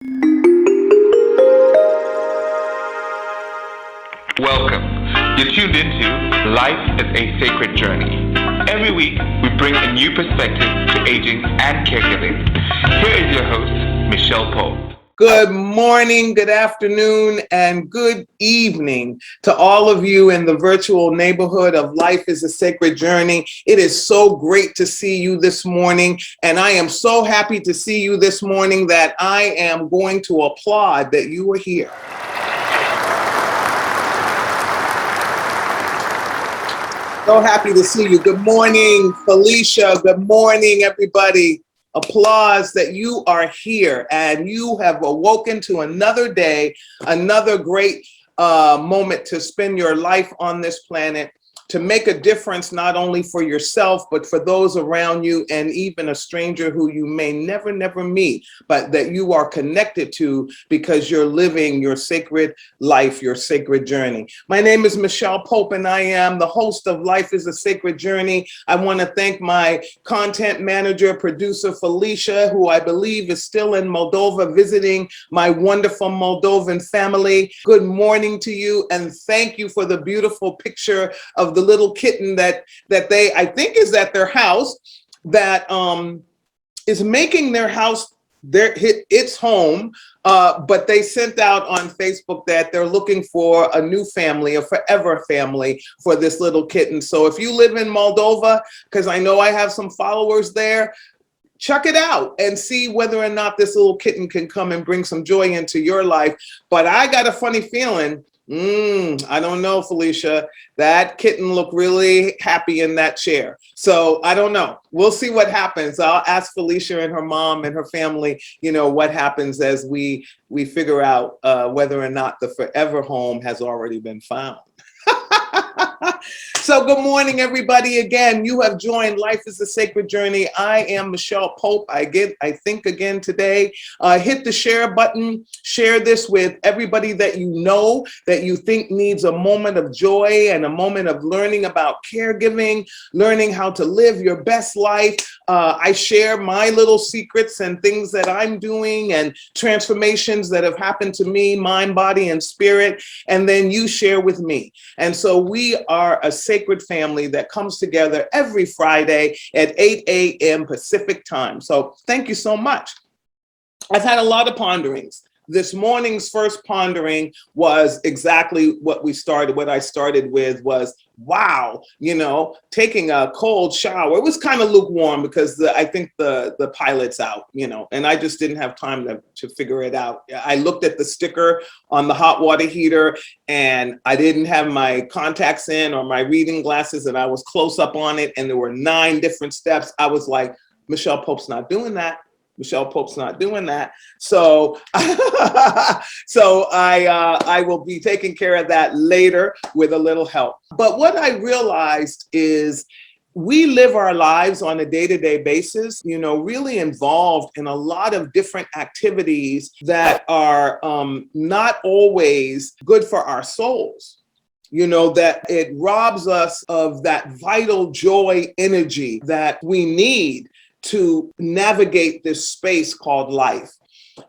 Welcome. You're tuned into Life is a Sacred Journey. Every week, we bring a new perspective to aging and caregiving. Here is your host, Micheal Pope. Good morning, good afternoon, and good evening to all of you in the virtual neighborhood of Life is a Sacred Journey. It is so great to see you this morning, and I am so happy to see you this morning that I am going to applaud that you are here. So happy to see you. Good morning, Felicia. Good morning, everybody. Applause that you are here and you have awoken to another day, another great moment to spend your life on this planet, to make a difference not only for yourself, but for those around you and even a stranger who you may never meet, but that you are connected to because you're living your sacred life, your sacred journey. My name is Micheal Pope and I am the host of Life is a Sacred Journey. I want to thank my content manager, producer, Felicia, who I believe is still in Moldova visiting my wonderful Moldovan family. Good morning to you and thank you for the beautiful picture of the little kitten that they, I think, is at their house, that is making their house its home, but they sent out on Facebook that they're looking for a new family, a forever family for this little kitten. So if you live in Moldova, because I know I have some followers there, check it out and see whether or not this little kitten can come and bring some joy into your life. But I got a funny feeling, I don't know, Felicia. That kitten looked really happy in that chair. So I don't know. We'll see what happens. I'll ask Felicia and her mom and her family, what happens as we figure out whether or not the forever home has already been found. So good morning, everybody. Again, you have joined Life is a Sacred Journey. I am Micheal Pope. I think again today, hit the share button, share this with everybody that you know, that you think needs a moment of joy and a moment of learning about caregiving, learning how to live your best life. I share my little secrets and things that I'm doing and transformations that have happened to me, mind, body, and spirit. And then you share with me. And so we are a sacred family that comes together every Friday at 8 a.m. Pacific time. So thank you so much. I've had a lot of ponderings. This morning's first pondering was exactly what I started with was, wow, taking a cold shower. It was kind of lukewarm because I think the pilot's out, and I just didn't have time to figure it out. I looked at the sticker on the hot water heater and I didn't have my contacts in or my reading glasses, and I was close up on it and there were 9 different steps. I was like, Micheal Pope's not doing that. Micheal Pope's not doing that. So, so I will be taking care of that later with a little help. But what I realized is we live our lives on a day-to-day basis, really involved in a lot of different activities that are not always good for our souls. That it robs us of that vital joy energy that we need to navigate this space called life.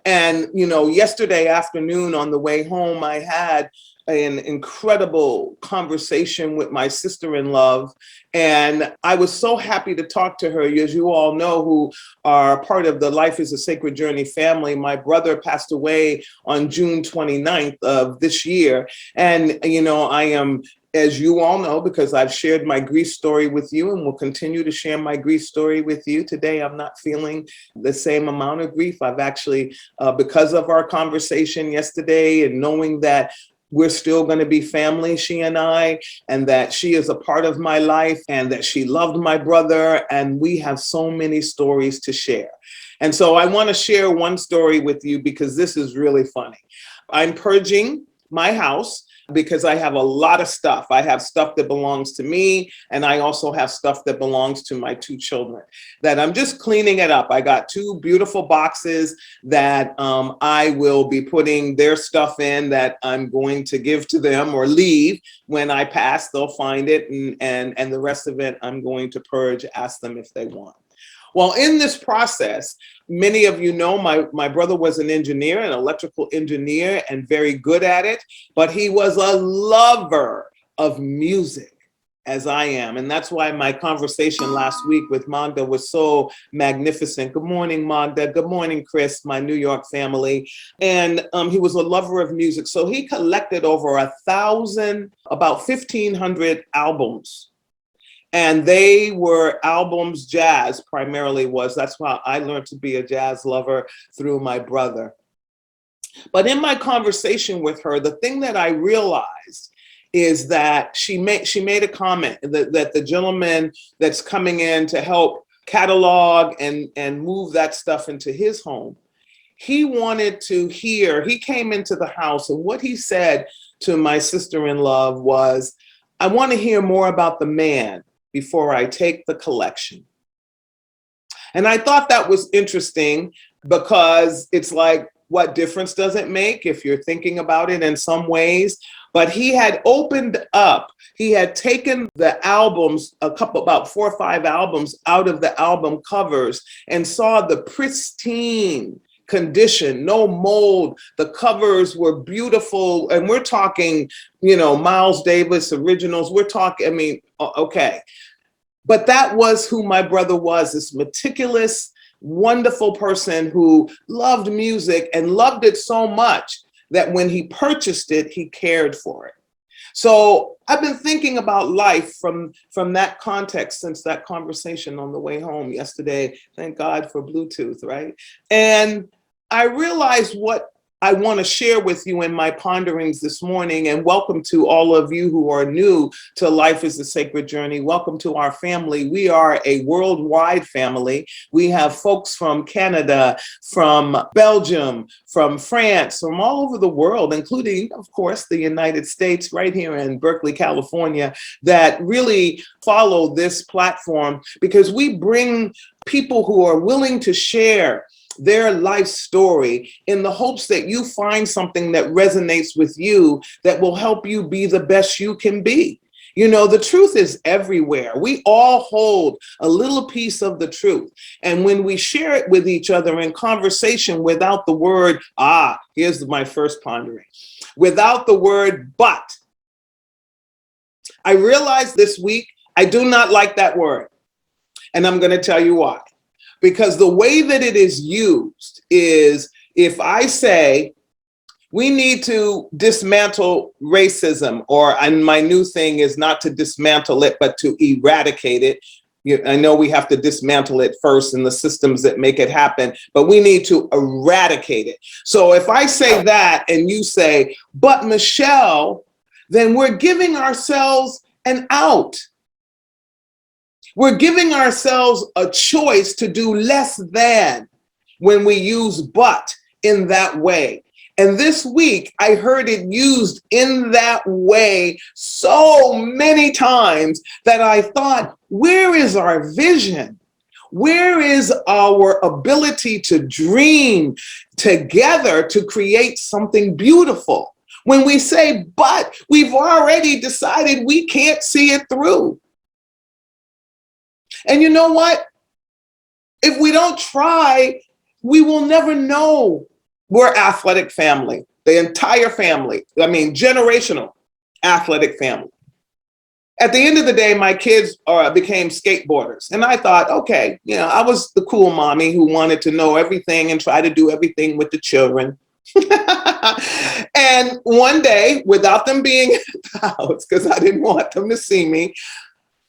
And, yesterday afternoon on the way home, I had an incredible conversation with my sister-in-law. And I was so happy to talk to her. As you all know, who are part of the Life is a Sacred Journey family, my brother passed away on June 29th of this year. And, I am, as you all know, because I've shared my grief story with you and will continue to share my grief story with you. Today, I'm not feeling the same amount of grief. I've actually, because of our conversation yesterday and knowing that we're still going to be family, she and I, and that she is a part of my life and that she loved my brother. And we have so many stories to share. And so I want to share one story with you because this is really funny. I'm purging my house because I have a lot of stuff. I have stuff that belongs to me, and I also have stuff that belongs to my 2 children that I'm just cleaning it up. I got 2 beautiful boxes that I will be putting their stuff in that I'm going to give to them or leave when I pass. They'll find it, and the rest of it I'm going to purge, ask them if they want. Well, in this process, many of you know, my brother was an engineer, an electrical engineer, and very good at it, but he was a lover of music, as I am. And that's why my conversation last week with Magda was so magnificent. Good morning, Magda. Good morning, Chris, my New York family. And he was a lover of music. So he collected over 1,000, about 1,500 albums. And they were albums, jazz primarily was. That's why I learned to be a jazz lover through my brother. But in my conversation with her, the thing that I realized is that she made a comment that the gentleman that's coming in to help catalog and move that stuff into his home, he wanted to hear, he came into the house, and what he said to my sister-in-law was, I want to hear more about the man before I take the collection. And I thought that was interesting because it's like, what difference does it make if you're thinking about it in some ways? But he had opened up, he had taken the albums, about 4 or 5 albums out of the album covers and saw the pristine condition, no mold. The covers were beautiful. And we're talking, Miles Davis originals. We're talking, okay. But that was who my brother was, this meticulous, wonderful person who loved music and loved it so much that when he purchased it, he cared for it. So I've been thinking about life from that context since that conversation on the way home yesterday. Thank God for Bluetooth, right? And I realized what I want to share with you in my ponderings this morning, and welcome to all of you who are new to Life is a Sacred Journey. Welcome to our family. We are a worldwide family. We have folks from Canada, from Belgium, from France, from all over the world, including, of course, the United States, right here in Berkeley, California, that really follow this platform because we bring people who are willing to share their life story in the hopes that you find something that resonates with you that will help you be the best you can be. The truth is everywhere. We all hold a little piece of the truth. And when we share it with each other in conversation without the word, here's my first pondering, without the word, but. I realized this week, I do not like that word. And I'm going to tell you why. Because the way that it is used is if I say, we need to dismantle racism, and my new thing is not to dismantle it, but to eradicate it. I know we have to dismantle it first in the systems that make it happen, but we need to eradicate it. So if I say that and you say, but Micheal, then we're giving ourselves an out. We're giving ourselves a choice to do less than when we use but in that way. And this week, I heard it used in that way so many times that I thought, where is our vision? Where is our ability to dream together to create something beautiful? When we say but, we've already decided we can't see it through. And you know what? If we don't try, we will never know. We're athletic family, the entire family. Generational athletic family. At the end of the day, my kids became skateboarders. And I thought, okay, I was the cool mommy who wanted to know everything and try to do everything with the children. And one day, without them being in the house, because I didn't want them to see me,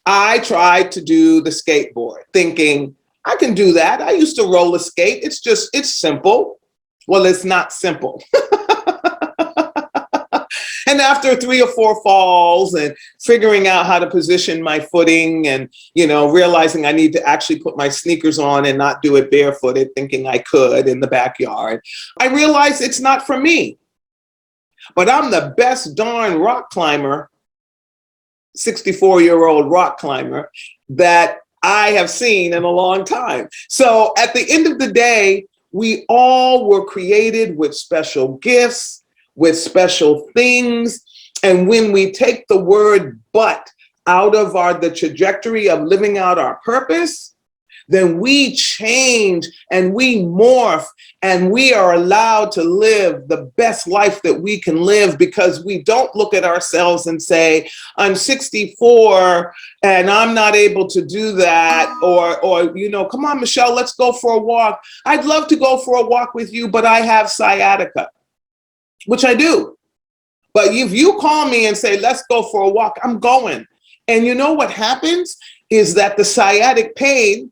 I tried to do the skateboard thinking I can do that. I used to roller skate. It's simple. Well, it's not simple. And after 3 or 4 falls and figuring out how to position my footing and, realizing I need to actually put my sneakers on and not do it barefooted, thinking I could in the backyard, I realized it's not for me. But I'm the best darn rock climber, 64-year-old rock climber that I have seen in a long time. So at the end of the day, we all were created with special gifts, with special things. And when we take the word but out of the trajectory of living out our purpose, then we change and we morph and we are allowed to live the best life that we can live, because we don't look at ourselves and say, I'm 64 and I'm not able to do that. Or, you know, come on, Micheal, let's go for a walk. I'd love to go for a walk with you, but I have sciatica, which I do. But if you call me and say, let's go for a walk, I'm going. And you know what happens is that the sciatic pain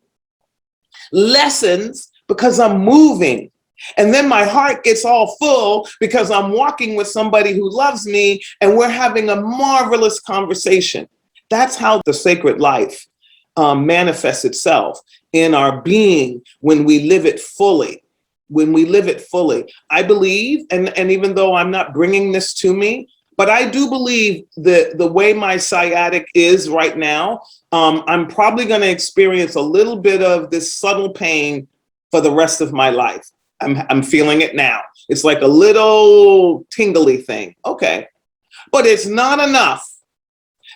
lessens because I'm moving. And then my heart gets all full because I'm walking with somebody who loves me and we're having a marvelous conversation. That's how the sacred life manifests itself in our being when we live it fully. When we live it fully, I believe, and even though I'm not bringing this to me, but I do believe that the way my sciatic is right now, I'm probably going to experience a little bit of this subtle pain for the rest of my life. I'm feeling it now. It's like a little tingly thing. Okay. But it's not enough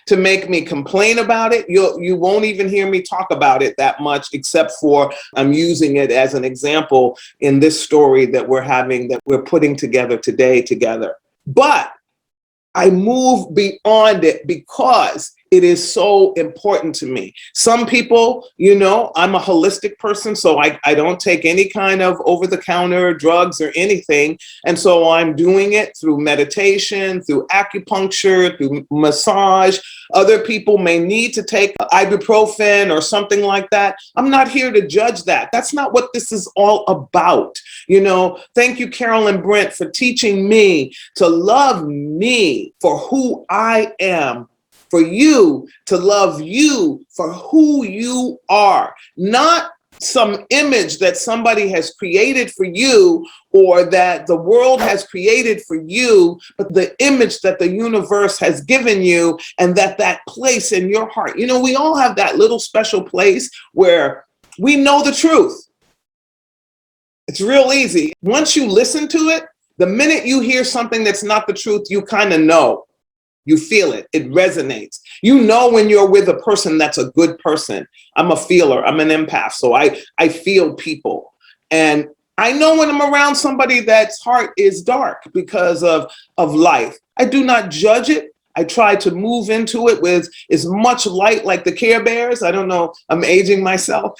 to make me complain about it. You won't even hear me talk about it that much, except for I'm using it as an example in this story that we're having, that we're putting together today together. But I move beyond it because it is so important to me. Some people, you know, I'm a holistic person, so I don't take any kind of over-the-counter drugs or anything. And so I'm doing it through meditation, through acupuncture, through massage. Other people may need to take ibuprofen or something like that. I'm not here to judge that. That's not what this is all about. You know, thank you, Carolyn Brent, for teaching me to love me for who I am, for you to love you for who you are, not some image that somebody has created for you or that the world has created for you, but the image that the universe has given you, and that place in your heart. You know, we all have that little special place where we know the truth. It's real easy. Once you listen to it, the minute you hear something that's not the truth, you kind of know. You feel it. It resonates. You know when you're with a person that's a good person. I'm a feeler. I'm an empath. So I feel people. And I know when I'm around somebody that's heart is dark because of life. I do not judge it. I try to move into it with as much light, like the Care Bears. I don't know. I'm aging myself.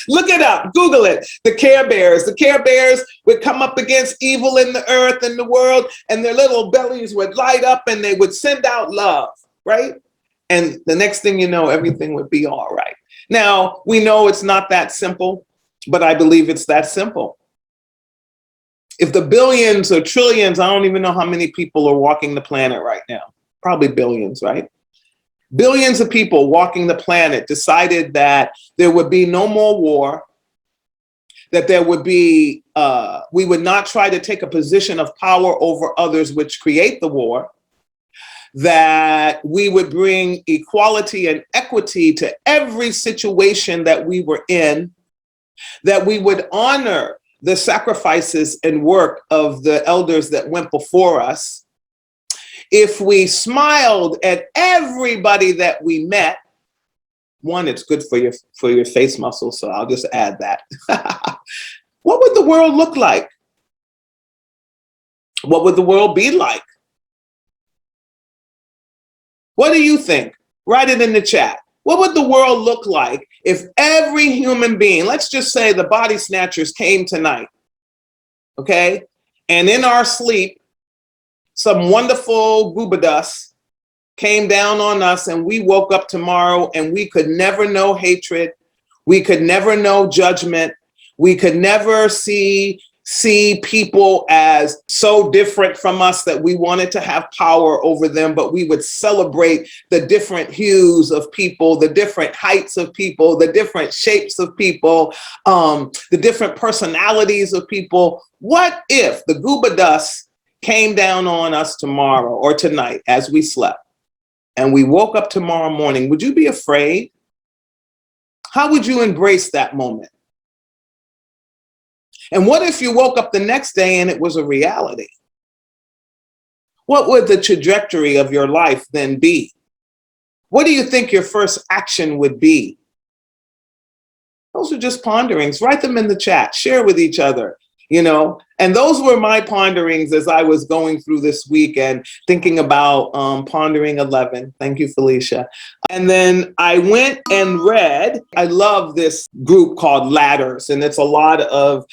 Look it up, Google it. The Care Bears. The Care Bears would come up against evil in the earth and the world, and their little bellies would light up and they would send out love, right? And the next thing you know, everything would be all right. Now, we know it's not that simple, but I believe it's that simple. If the billions or trillions, I don't even know how many people are walking the planet right now, probably billions, right? Billions of people walking the planet decided that there would be no more war, that there would be, we would not try to take a position of power over others, which create the war, that we would bring equality and equity to every situation that we were in, that we would honor the sacrifices and work of the elders that went before us. If we smiled at everybody that we met, one, it's good for your face muscles, so I'll just add that. What would the world look like? What would the world be like? What do you think? Write it in the chat. What would the world look like if every human being, let's just say the body snatchers came tonight, okay? And in our sleep, some wonderful gooba dust came down on us and we woke up tomorrow and we could never know hatred. We could never know judgment. We could never see people as so different from us that we wanted to have power over them, but we would celebrate the different hues of people, the different heights of people, the different shapes of people, the different personalities of people. What if the gooba dust came down on us tomorrow or tonight as we slept and we woke up tomorrow morning? Would you be afraid? How would you embrace that moment? And what if you woke up the next day and it was a reality? What would the trajectory of your life then be? What do you think your first action would be? Those are just ponderings. Write them in the chat, share with each other, you know. And those were my ponderings as I was going through this week and thinking about Pondering 11. Thank you, Felicia. And then I went and read, I love this group called Ladders, and it's a lot of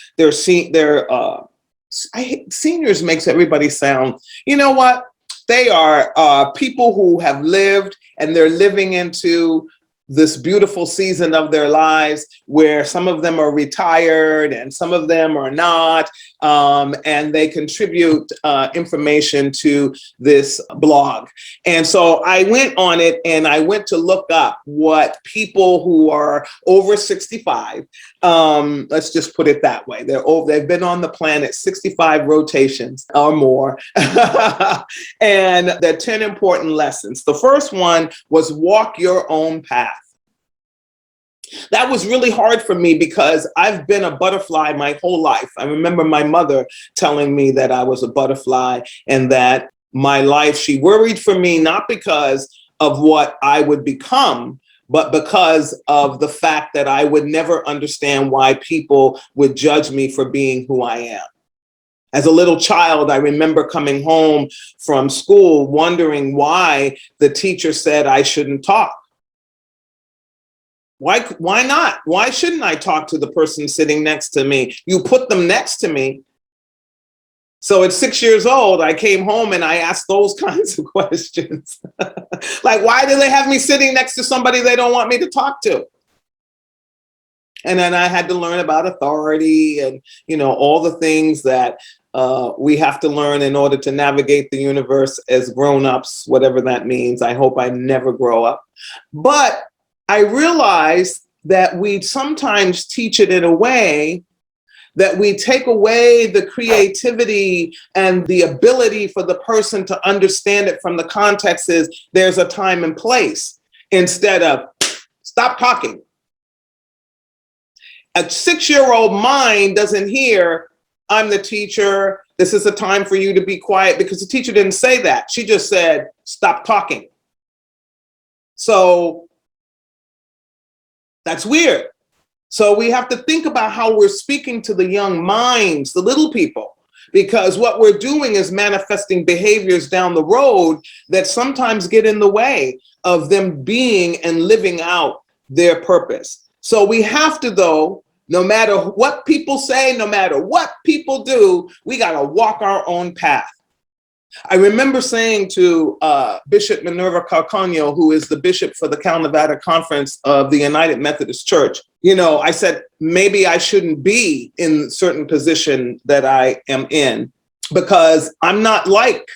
seniors makes everybody sound, you know what? They are people who have lived and they're living into this beautiful season of their lives where some of them are retired and some of them are not, and they contribute information to this blog. And so I went on it and I went to look up what people who are over 65, let's just put it that way. They've been on the planet 65 rotations or more. And the 10 important lessons. The first one was walk your own path. That was really hard for me because I've been a butterfly my whole life. I remember my mother telling me that I was a butterfly and that my life, she worried for me, not because of what I would become, but because of the fact that I would never understand why people would judge me for being who I am. As a little child, I remember coming home from school wondering why the teacher said I shouldn't talk. Why not? Why shouldn't I talk to the person sitting next to me? You put them next to me. So at 6 years old, I came home and I asked those kinds of questions. Like, why do they have me sitting next to somebody they don't want me to talk to? And then I had to learn about authority and, you know, all the things that we have to learn in order to navigate the universe as grown-ups, whatever that means. I hope I never grow up. But I realized that we sometimes teach it in a way that we take away the creativity and the ability for the person to understand it from the context is there's a time and place instead of stop talking. A 6-year-old mind doesn't hear, I'm the teacher, this is a time for you to be quiet, because the teacher didn't say that. She just said, stop talking. So that's weird. So we have to think about how we're speaking to the young minds, the little people, because what we're doing is manifesting behaviors down the road that sometimes get in the way of them being and living out their purpose. So we have to, though, no matter what people say, no matter what people do, we got to walk our own path. I remember saying to Bishop Minerva Calcagno, who is the bishop for the Cal Nevada Conference of the United Methodist Church, you know, I said, maybe I shouldn't be in certain position that I am in because I'm not like,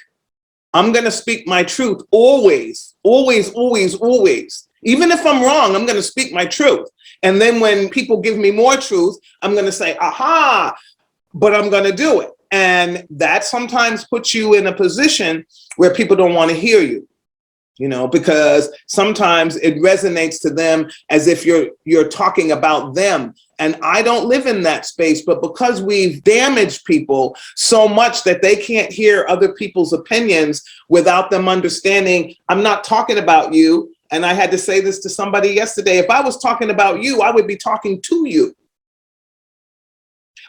I'm going to speak my truth always, always, always, always. Even if I'm wrong, I'm going to speak my truth. And then when people give me more truth, I'm going to say, aha, but I'm going to do it. And that sometimes puts you in a position where people don't want to hear you, you know, because sometimes it resonates to them as if you're talking about them. And I don't live in that space, but because we've damaged people so much that they can't hear other people's opinions without them understanding, I'm not talking about you. And I had to say this to somebody yesterday. If I was talking about you, I would be talking to you.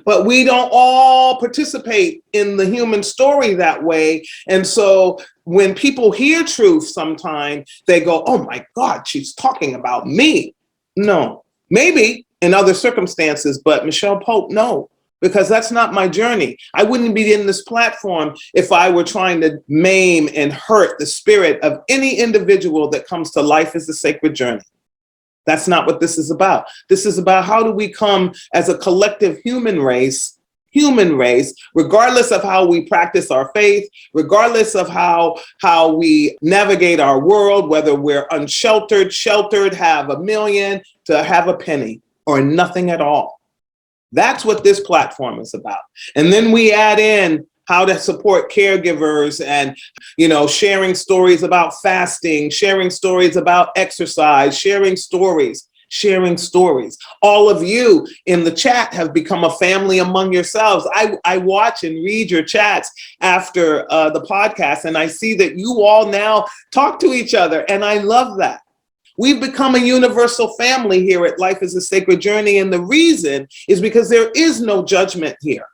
But we don't all participate in the human story that way. And so when people hear truth sometimes, they go, oh my God, she's talking about me. No, maybe in other circumstances, but Micheal Pope, no, because that's not my journey. I wouldn't be in this platform if I were trying to maim and hurt the spirit of any individual that comes to Life is a Sacred Journey. That's not what this is about. This is about how do we come as a collective human race, regardless of how we practice our faith, regardless of how we navigate our world, whether we're unsheltered, sheltered, have a million, to have a penny or nothing at all. That's what this platform is about. And then we add in how to support caregivers and, you know, sharing stories about fasting, sharing stories about exercise, sharing stories. All of you in the chat have become a family among yourselves. I watch and read your chats after the podcast, and I see that you all now talk to each other, and I love that. We've become a universal family here at Life is a Sacred Journey. And the reason is because there is no judgment here.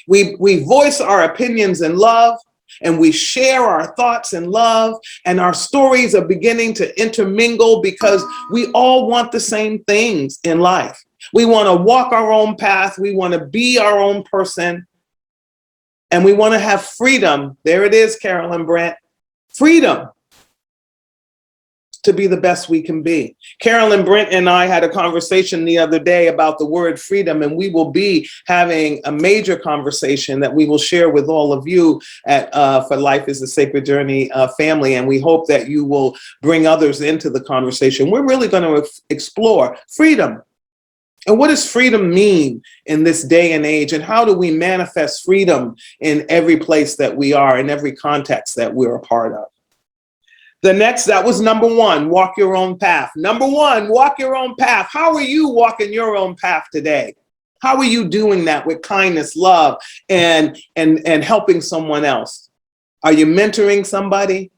We voice our opinions in love, and we share our thoughts in love, and our stories are beginning to intermingle because we all want the same things in life. We want to walk our own path. We want to be our own person. And we want to have freedom. There it is, Carolyn Brent. Freedom to be the best we can be. Carolyn Brent and I had a conversation the other day about the word freedom, and we will be having a major conversation that we will share with all of you at for Life is a Sacred Journey family, and we hope that you will bring others into the conversation. We're really going to explore freedom. And what does freedom mean in this day and age? And how do we manifest freedom in every place that we are, in every context that we're a part of? The next, that was number one, walk your own path. Number one, walk your own path. How are you walking your own path today? How are you doing that with kindness, love, and helping someone else? Are you mentoring somebody?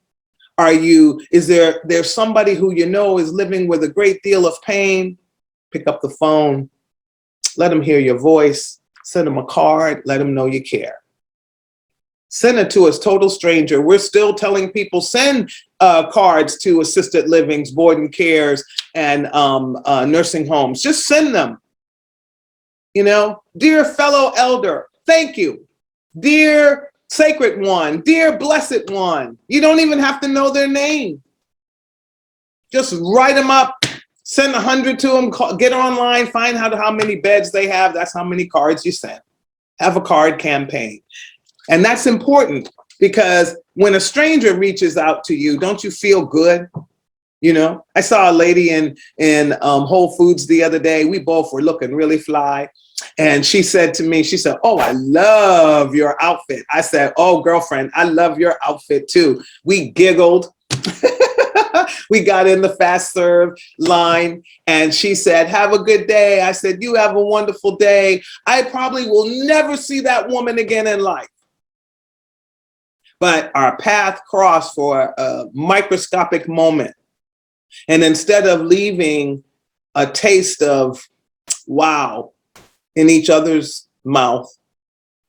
Is there somebody who you know is living with a great deal of pain? Pick up the phone, let them hear your voice, send them a card, let them know you care. Send it to a total stranger. We're still telling people, send cards to assisted livings, board and cares, and nursing homes. Just send them. You know, dear fellow elder, thank you. Dear sacred one, dear blessed one. You don't even have to know their name. Just write them up, send 100 to them, get online, find out how many beds they have. That's how many cards you send. Have a card campaign. And that's important because when a stranger reaches out to you, don't you feel good? You know, I saw a lady in Whole Foods the other day. We both were looking really fly. And she said to me, she said, "Oh, I love your outfit." I said, "Oh, girlfriend, I love your outfit too." We giggled. We got in the fast serve line and she said, "Have a good day." I said, "You have a wonderful day. I probably will never see that woman again in life." But our path crossed for a microscopic moment. And instead of leaving a taste of wow in each other's mouth,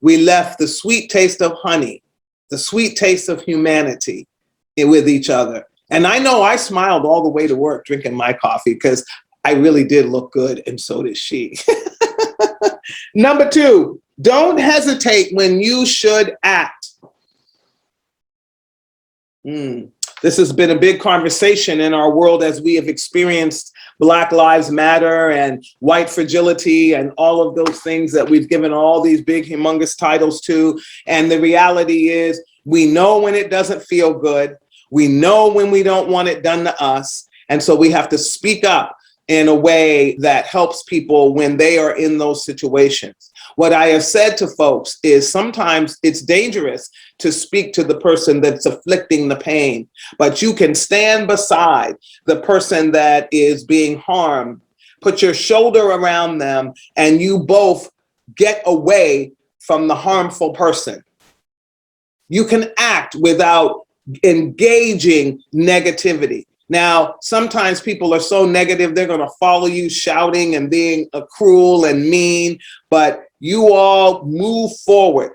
we left the sweet taste of honey, the sweet taste of humanity with each other. And I know I smiled all the way to work drinking my coffee because I really did look good, and so did she. Number two, don't hesitate when you should act. This has been a big conversation in our world as we have experienced Black Lives Matter and white fragility and all of those things that we've given all these big, humongous titles to. And the reality is we know when it doesn't feel good. We know when we don't want it done to us. And so we have to speak up in a way that helps people when they are in those situations. What I have said to folks is sometimes it's dangerous to speak to the person that's afflicting the pain, but you can stand beside the person that is being harmed, put your shoulder around them, and you both get away from the harmful person. You can act without engaging negativity. Now, sometimes people are so negative, they're going to follow you shouting and being cruel and mean, but you all move forward.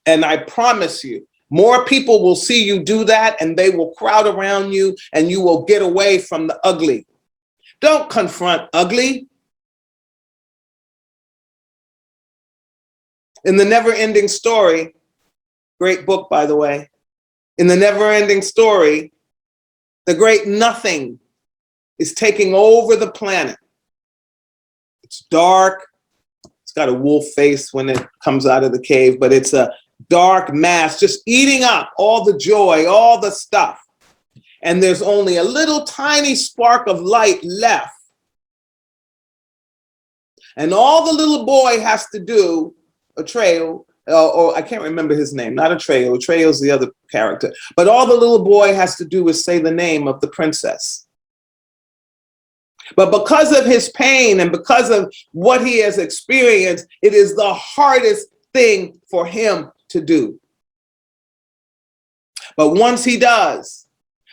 And I promise you, more people will see you do that and they will crowd around you and you will get away from the ugly. Don't confront ugly. In The Never Ending Story, great book, by the way. In The Never Ending Story, the great nothing is taking over the planet. It's dark. It's got a wolf face when it comes out of the cave, but it's a dark mass just eating up all the joy, all the stuff. And there's only a little tiny spark of light left. And all the little boy has to do, Atreyu, or I can't remember his name, not Atreyu. Atreyu's the other character. But all the little boy has to do is say the name of the princess. But because of his pain and because of what he has experienced, it is the hardest thing for him to do. But once he does,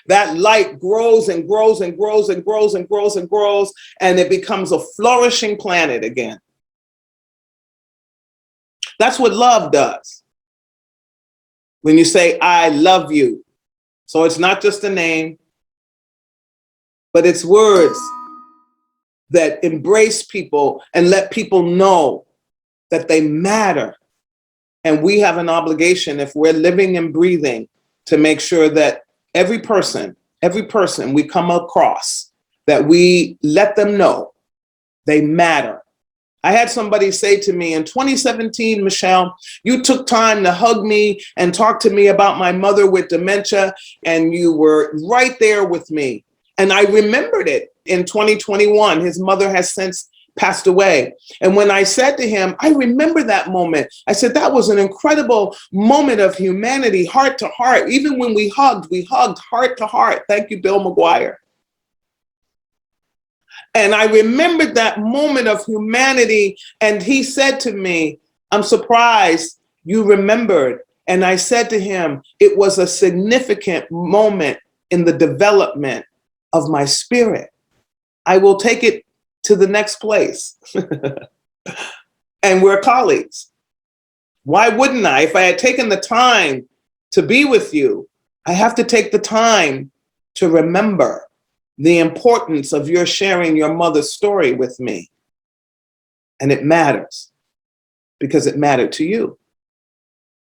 that light grows and grows and grows and grows and grows and grows, and it becomes a flourishing planet again. That's what love does. When you say, I love you. So it's not just a name, but it's words that embrace people and let people know that they matter. And we have an obligation, if we're living and breathing, to make sure that every person we come across, that we let them know they matter. I had somebody say to me in 2017, Micheal, you took time to hug me and talk to me about my mother with dementia, and you were right there with me. And I remembered it in 2021. His mother has since passed away. And when I said to him, I remember that moment, I said, that was an incredible moment of humanity, heart to heart. Even when we hugged heart to heart. Thank you, Bill McGuire. And I remembered that moment of humanity. And he said to me, I'm surprised you remembered. And I said to him, it was a significant moment in the development of my spirit. I will take it to the next place. And we're colleagues. Why wouldn't I? If I had taken the time to be with you, I have to take the time to remember the importance of your sharing your mother's story with me. And it matters because it mattered to you.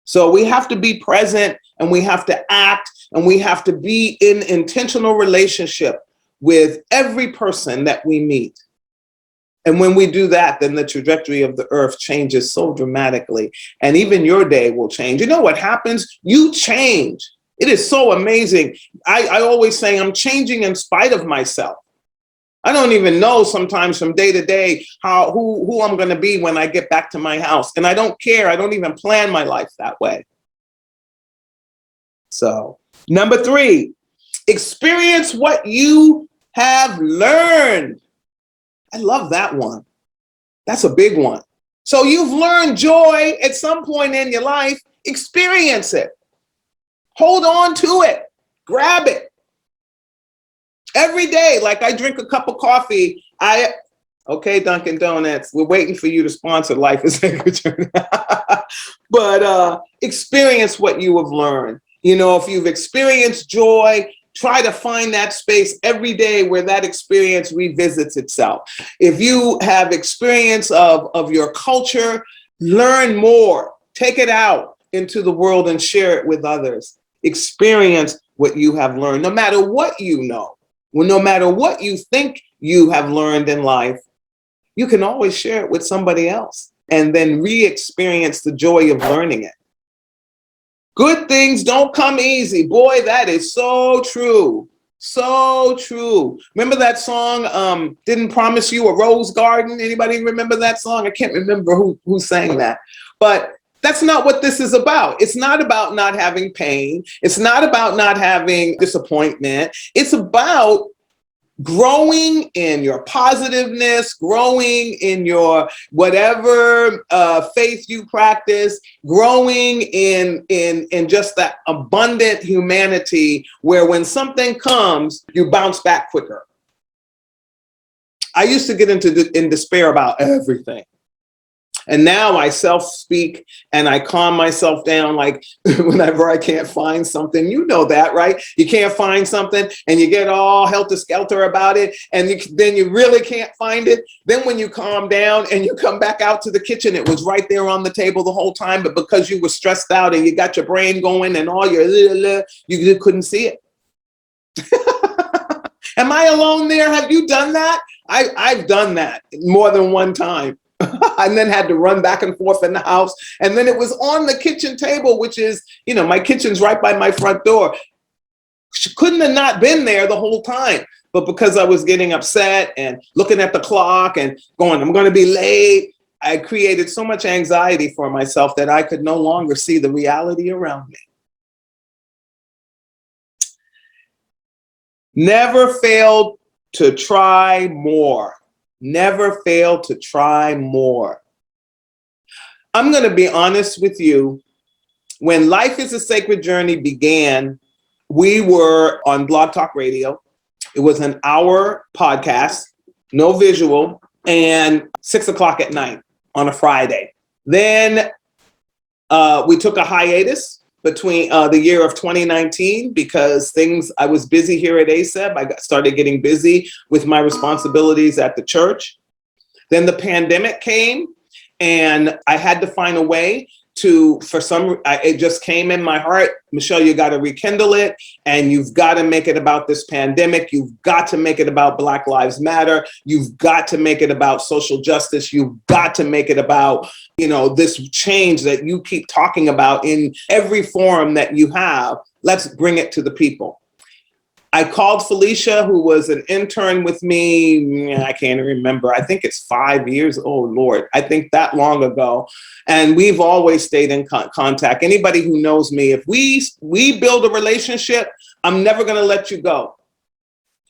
So we have to be present, and we have to act, and we have to be in intentional relationship with every person that we meet. And when we do that, then the trajectory of the earth changes so dramatically. And even your day will change. You know what happens? You change. It is so amazing. I always say I'm changing in spite of myself. I don't even know sometimes from day to day who I'm going to be when I get back to my house. And I don't care. I don't even plan my life that way. So, number 3, experience what you have learned. I love that one. That's a big one. So you've learned joy at some point in your life. Experience it. Hold on to it. Grab it. Every day, like I drink a cup of coffee. Okay, Dunkin' Donuts, we're waiting for you to sponsor Life is Sacred Journey. But experience what you have learned. You know, if you've experienced joy, try to find that space every day where that experience revisits itself. If you have experience of your culture, learn more. Take it out into the world and share it with others. Experience what you have learned, no matter what you know. Well, no matter what you think you have learned in life, you can always share it with somebody else and then re-experience the joy of learning it. Good things don't come easy. Boy, that is so true. So true. Remember that song, Didn't Promise You a Rose Garden? Anybody remember that song? I can't remember who sang that. But that's not what this is about. It's not about not having pain. It's not about not having disappointment. It's about growing in your positiveness, growing in your whatever faith you practice, growing in just that abundant humanity where when something comes, you bounce back quicker. I used to get in despair about everything. And now I self-speak and I calm myself down, like whenever I can't find something. You know that, right? You can't find something and you get all helter-skelter about it, and then you really can't find it. Then when you calm down and you come back out to the kitchen, it was right there on the table the whole time, but because you were stressed out and you got your brain going and all your you couldn't see it. Am I alone there? Have you done that? I've done that more than one time. And then had to run back and forth in the house. And then it was on the kitchen table, which is, you know, my kitchen's right by my front door. She couldn't have not been there the whole time. But because I was getting upset and looking at the clock and going, I'm going to be late, I created so much anxiety for myself that I could no longer see the reality around me. Never failed to try more. Never fail to try more. I'm going to be honest with you. When Life is a Sacred Journey began, We were on Blog Talk Radio. It was an hour podcast, no visual, and 6:00 at night on a Friday. Then we took a hiatus between the year of 2019 because I was busy here at ASEB. I started getting busy with my responsibilities at the church. Then the pandemic came and I had to find a way it just came in my heart, Micheal, you got to rekindle it, and you've got to make it about this pandemic. You've got to make it about Black Lives Matter. You've got to make it about social justice. You've got to make it about, this change that you keep talking about in every forum that you have. Let's bring it to the people. I called Felicia, who was an intern with me. I can't remember. I think it's 5 years. Oh, Lord. I think that long ago. And we've always stayed in contact. Anybody who knows me, if we build a relationship, I'm never going to let you go.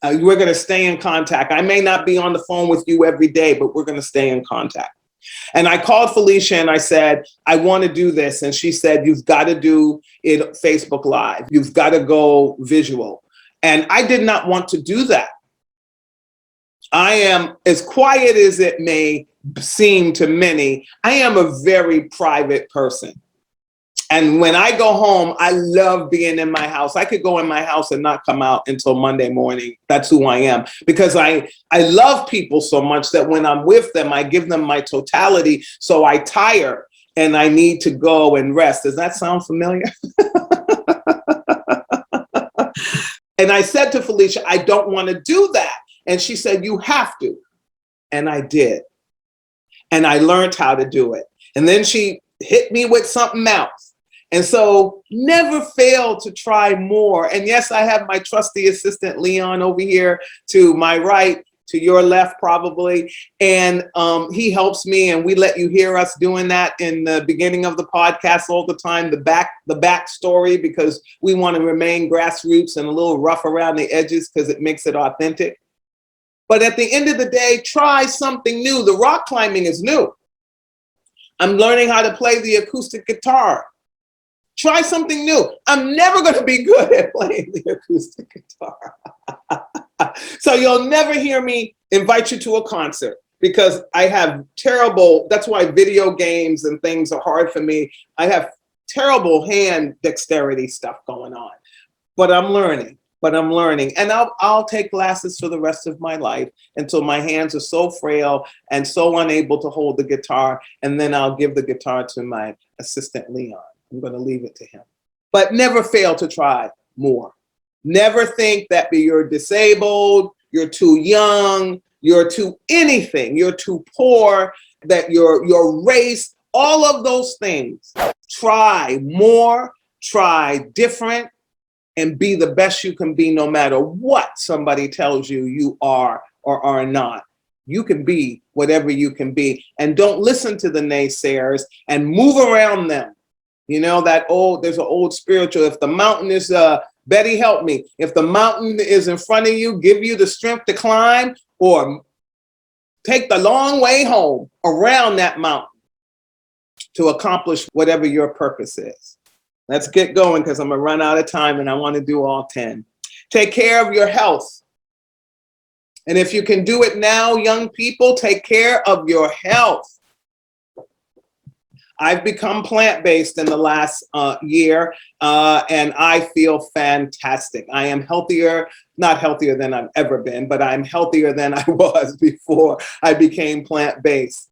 We're going to stay in contact. I may not be on the phone with you every day, but we're going to stay in contact. And I called Felicia and I said, I want to do this. And she said, you've got to do it Facebook Live. You've got to go visual. And I did not want to do that. I am, as quiet as it may seem to many, I am a very private person. And when I go home, I love being in my house. I could go in my house and not come out until Monday morning. That's who I am. Because I love people so much that when I'm with them, I give them my totality. So I tire and I need to go and rest. Does that sound familiar? And I said to Felicia, I don't want to do that. And she said, you have to. And I did. And I learned how to do it. And then she hit me with something else. And so never fail to try more. And yes, I have my trusty assistant, Leon, over here to my right, to your left probably. And he helps me, and we let you hear us doing that in the beginning of the podcast all the time, the back story, because we want to remain grassroots and a little rough around the edges because it makes it authentic. But at the end of the day, try something new. The rock climbing is new. I'm learning how to play the acoustic guitar. Try something new. I'm never going to be good at playing the acoustic guitar. So you'll never hear me invite you to a concert because I have that's why video games and things are hard for me. I have terrible hand dexterity stuff going on, but I'm learning. And I'll take classes for the rest of my life until my hands are so frail and so unable to hold the guitar. And then I'll give the guitar to my assistant, Leon. I'm going to leave it to him. But never fail to try more. Never think that you're disabled, you're too young, you're too anything, you're too poor, that your race, all of those things. Try more, try different, and be the best you can be no matter what somebody tells you you are or are not. You can be whatever you can be. And don't listen to the naysayers and move around them. There's an old spiritual, if the mountain is, Betty, help me. If the mountain is in front of you, give you the strength to climb, or take the long way home around that mountain to accomplish whatever your purpose is. Let's get going because I'm going to run out of time and I want to do all 10. Take care of your health. And if you can do it now, young people, take care of your health. I've become plant-based in the last year, and I feel fantastic. I am healthier, not healthier than I've ever been, but I'm healthier than I was before I became plant-based.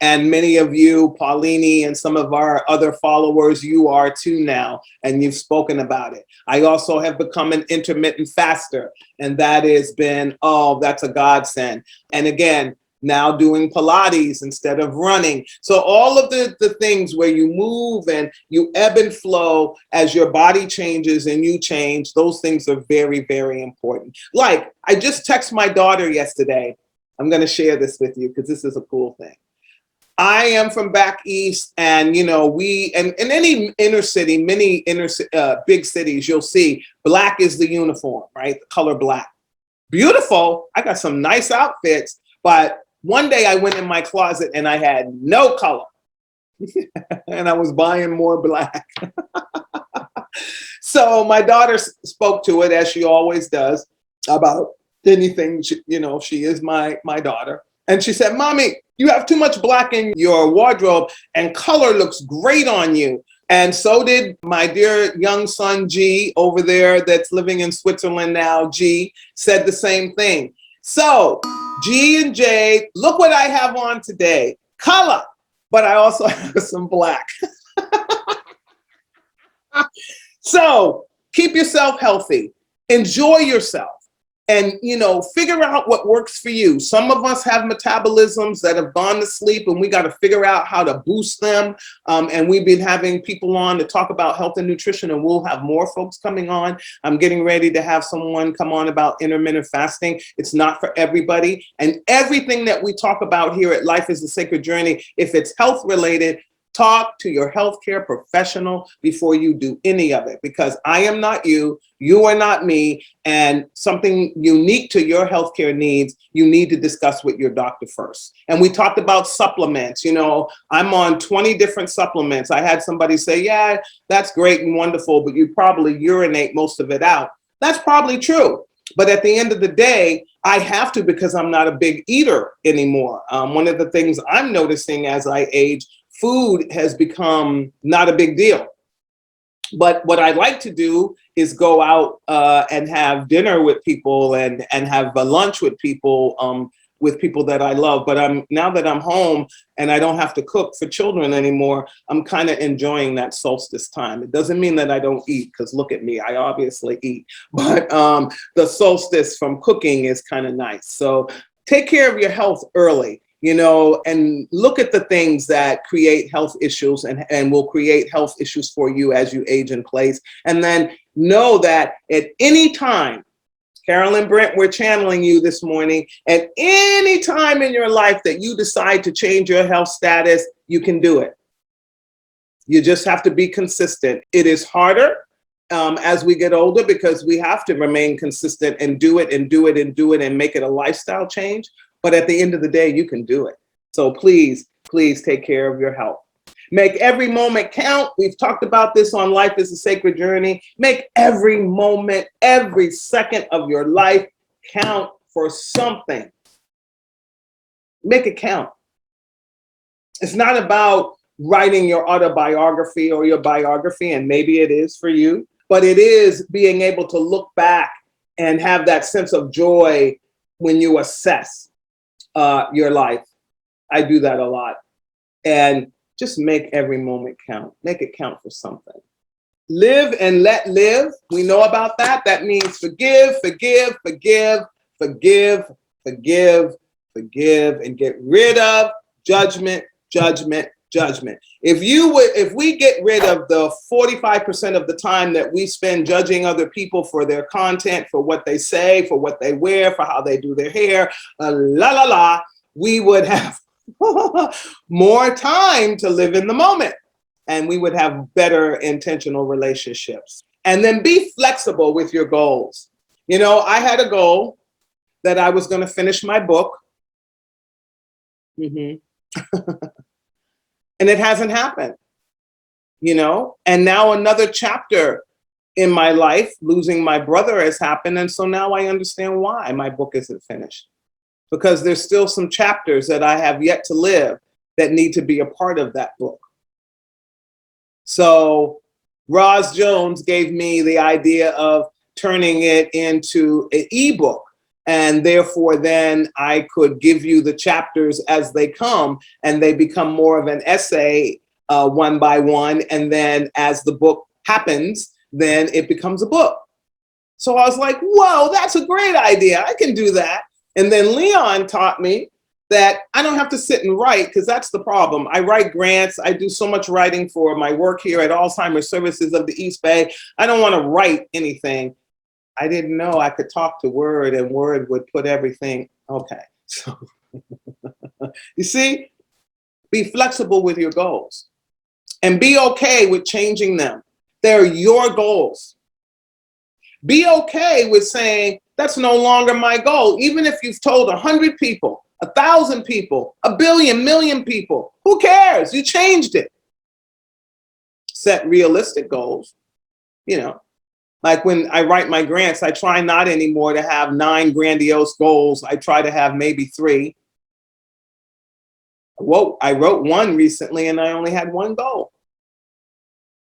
And many of you, Paulini and some of our other followers, you are too now, and you've spoken about it. I also have become an intermittent faster, and that has been, that's a godsend. And again, now doing Pilates instead of running. So all of the things where you move and you ebb and flow as your body changes and you change, those things are very, very important. Like, I just texted my daughter yesterday. I'm going to share this with you because this is a cool thing. I am from back east, and in any inner city, many big cities, you'll see black is the uniform, right? The color black. Beautiful. I got some nice outfits, but one day I went in my closet and I had no color and I was buying more black. So my daughter spoke to it, as she always does, about anything. She is my daughter. And she said, Mommy, you have too much black in your wardrobe and color looks great on you. And so did my dear young son, G, over there that's living in Switzerland now. G said the same thing. So G and J, look what I have on today. Color, but I also have some black. So keep yourself healthy. Enjoy yourself. And, figure out what works for you. Some of us have metabolisms that have gone to sleep and we got to figure out how to boost them. And we've been having people on to talk about health and nutrition, and we'll have more folks coming on. I'm getting ready to have someone come on about intermittent fasting. It's not for everybody. And everything that we talk about here at Life is a Sacred Journey, if it's health related, talk to your healthcare professional before you do any of it, because I am not you, you are not me, and something unique to your healthcare needs, you need to discuss with your doctor first. And we talked about supplements. I'm on 20 different supplements. I had somebody say, yeah, that's great and wonderful, but you probably urinate most of it out. That's probably true. But at the end of the day, I have to, because I'm not a big eater anymore. One of the things I'm noticing as I age, food has become not a big deal. But what I like to do is go out and have dinner with people and have a lunch with people that I love. But now that I'm home and I don't have to cook for children anymore, I'm kind of enjoying that solstice time. It doesn't mean that I don't eat, because look at me, I obviously eat. But the solstice from cooking is kind of nice. So take care of your health early. And look at the things that create health issues and will create health issues for you as you age in place. And then know that at any time, Carolyn Brent, we're channeling you this morning, at any time in your life that you decide to change your health status, you can do it. You just have to be consistent. It is harder as we get older, because we have to remain consistent and do it and do it and do it and make it a lifestyle change. But at the end of the day, you can do it. So please, please take care of your health. Make every moment count. We've talked about this on Life is a Sacred Journey. Make every moment, every second of your life count for something. Make it count. It's not about writing your autobiography or your biography, and maybe it is for you, but it is being able to look back and have that sense of joy when you assess your life. I do that a lot. And just make every moment count. Make it count for something. Live and let live. We know about that. That means forgive, forgive, forgive, forgive, forgive, forgive, and get rid of judgment, judgment, judgment. If we get rid of the 45% of the time that we spend judging other people for their content, for what they say, for what they wear, for how they do their hair, we would have more time to live in the moment, and we would have better intentional relationships. And then be flexible with your goals. I had a goal that I was going to finish my book. And it hasn't happened, and now another chapter in my life, losing my brother, has happened. And so now I understand why my book isn't finished, because there's still some chapters that I have yet to live that need to be a part of that book. So Roz Jones gave me the idea of turning it into an ebook. And therefore, then I could give you the chapters as they come, and they become more of an essay one by one. And then as the book happens, then it becomes a book. So I was like, whoa, that's a great idea. I can do that. And then Leon taught me that I don't have to sit and write, because that's the problem. I write grants. I do so much writing for my work here at Alzheimer's Services of the East Bay. I don't want to write anything. I didn't know I could talk to Word, and Word would put everything. Okay. So you see, be flexible with your goals and be okay with changing them. They're your goals. Be okay with saying, that's no longer my goal. Even if you've told 100 people, 1,000 people, 1 billion, million people, who cares? You changed it. Set realistic goals. You know, like when I write my grants, I try not anymore to have 9 grandiose goals. I try to have maybe 3. Whoa, I wrote one recently and I only had 1 goal.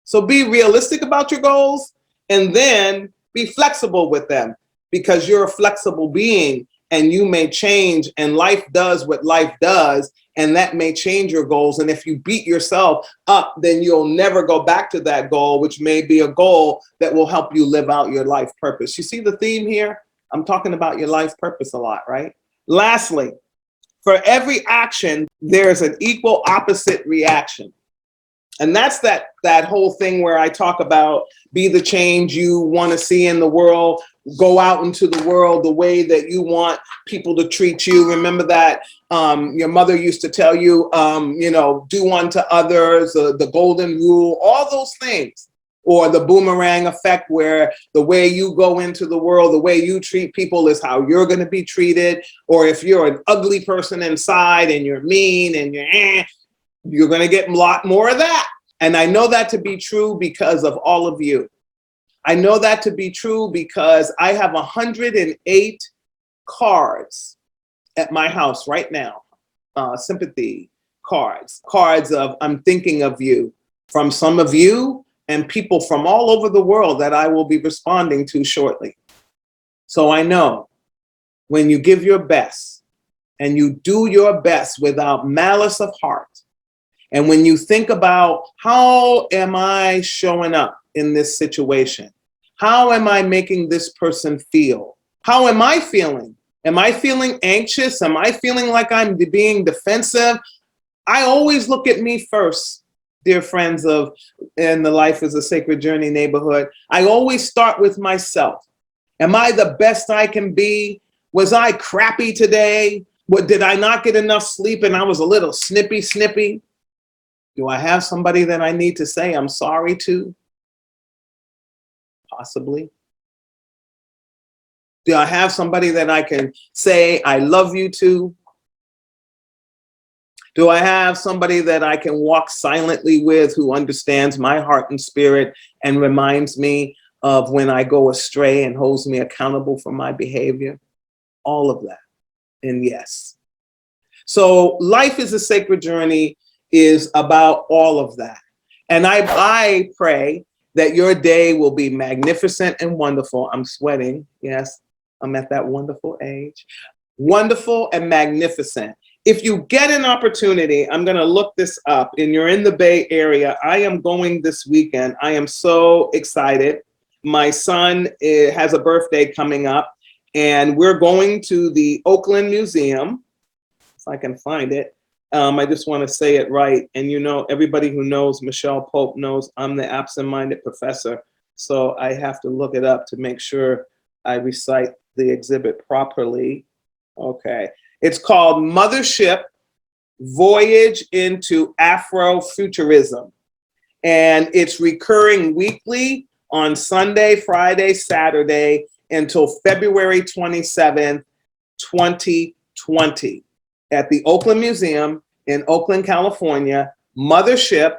So be realistic about your goals and then be flexible with them, because you're a flexible being and you may change, and life does what life does, and that may change your goals. And if you beat yourself up, then you'll never go back to that goal, which may be a goal that will help you live out your life purpose. You see the theme here? I'm talking about your life purpose a lot, right? Lastly, for every action, there's an equal opposite reaction. And that's that whole thing where I talk about be the change you want to see in the world, go out into the world the way that you want people to treat you. Remember that your mother used to tell you, do unto others, the golden rule, all those things. Or the boomerang effect, where the way you go into the world, the way you treat people is how you're going to be treated. Or if you're an ugly person inside and you're mean and you're going to get a lot more of that. And I know that to be true because of all of you. I know that to be true because I have 108 cards at my house right now. Sympathy cards of I'm thinking of you, from some of you and people from all over the world that I will be responding to shortly. So I know when you give your best and you do your best without malice of heart, and when you think about how am I showing up in this situation? How am I making this person feel? How am I feeling? Am I feeling anxious? Am I feeling like I'm being defensive? I always look at me first, dear friends in the Life is a Sacred Journey neighborhood. I always start with myself. Am I the best I can be? Was I crappy today? Did I not get enough sleep and I was a little snippy? Do I have somebody that I need to say I'm sorry to? Possibly. Do I have somebody that I can say I love you to? Do I have somebody that I can walk silently with who understands my heart and spirit and reminds me of when I go astray and holds me accountable for my behavior? All of that. And yes. So Life is a Sacred Journey is about all of that. And I pray that your day will be magnificent and wonderful. I'm sweating. Yes, I'm at that wonderful age. Wonderful and magnificent. If you get an opportunity, I'm going to look this up, and you're in the Bay Area. I am going this weekend. I am so excited. My son has a birthday coming up, and we're going to the Oakland Museum, if I can find it. I just want to say it right. And everybody who knows Micheal Pope knows I'm the absent-minded professor. So I have to look it up to make sure I recite the exhibit properly. Okay. It's called Mothership, Voyage into Afrofuturism. And it's recurring weekly on Sunday, Friday, Saturday until February 27th, 2020. At the Oakland Museum in Oakland, California, Mothership,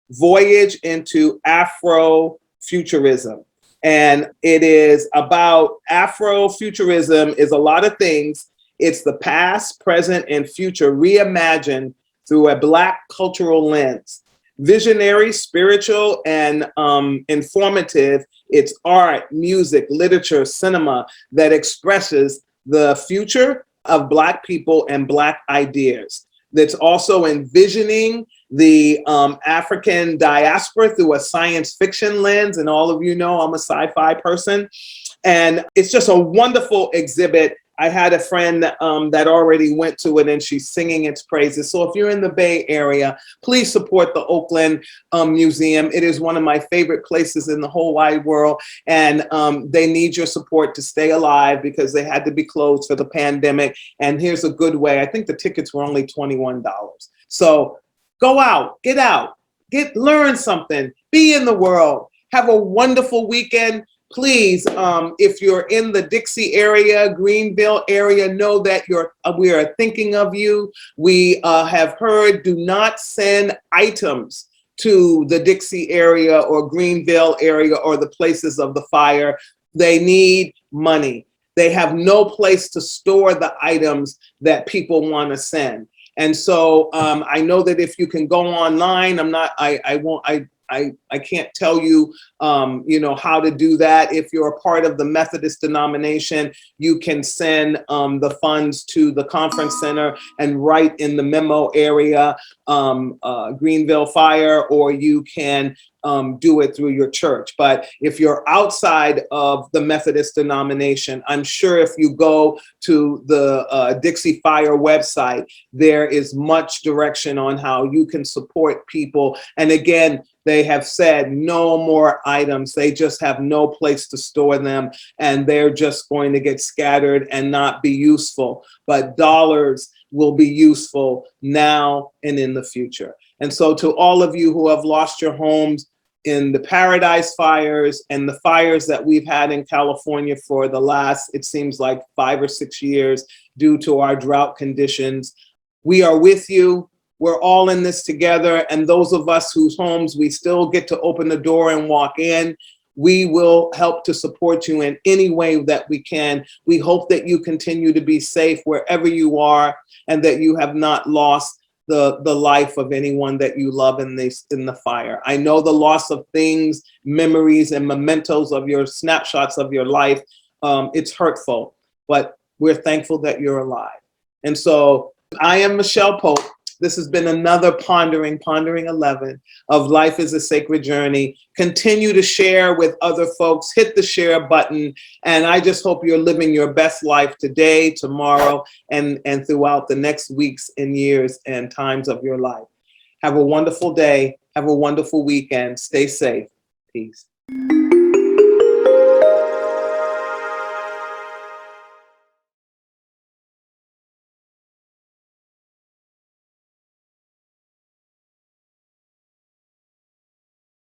Voyage into Afrofuturism. And it is about Afrofuturism is a lot of things. It's the past, present, and future reimagined through a Black cultural lens. Visionary, spiritual, and informative. It's art, music, literature, cinema that expresses the future of Black people and Black ideas. That's also envisioning the African diaspora through a science fiction lens. And all of you know I'm a sci-fi person. And it's just a wonderful exhibit. I had a friend that already went to it, and she's singing its praises. So if you're in the Bay Area, please support the Oakland Museum. It is one of my favorite places in the whole wide world. And they need your support to stay alive because they had to be closed for the pandemic. And here's a good way. I think the tickets were only $21. So go out, learn something, be in the world, have a wonderful weekend. Please, if you're in the Dixie area, Greenville area, know that we are thinking of you. We have heard, do not send items to the Dixie area or Greenville area or the places of the fire. They need money. They have no place to store the items that people want to send. And so I know that if you can go online, I can't tell you, how to do that. If you're a part of the Methodist denomination, you can send the funds to the conference center and write in the memo area, Greenville Fire, or you can do it through your church. But if you're outside of the Methodist denomination, I'm sure if you go to the Dixie Fire website, there is much direction on how you can support people. And again, they have said no more items. They just have no place to store them, and they're just going to get scattered and not be useful. But dollars will be useful now and in the future. And so to all of you who have lost your homes in the Paradise fires and the fires that we've had in California for the last, it seems like 5 or 6 years due to our drought conditions, we are with you. We're all in this together. And those of us whose homes we still get to open the door and walk in, we will help to support you in any way that we can. We hope that you continue to be safe wherever you are, and that you have not lost the life of anyone that you love in the fire. I know the loss of things, memories, and mementos of your snapshots of your life. It's hurtful, but we're thankful that you're alive. And so I am Micheal Pope. This has been another Pondering 11 of Life is a Sacred Journey. Continue to share with other folks. Hit the share button. And I just hope you're living your best life today, tomorrow, and throughout the next weeks and years and times of your life. Have a wonderful day. Have a wonderful weekend. Stay safe. Peace.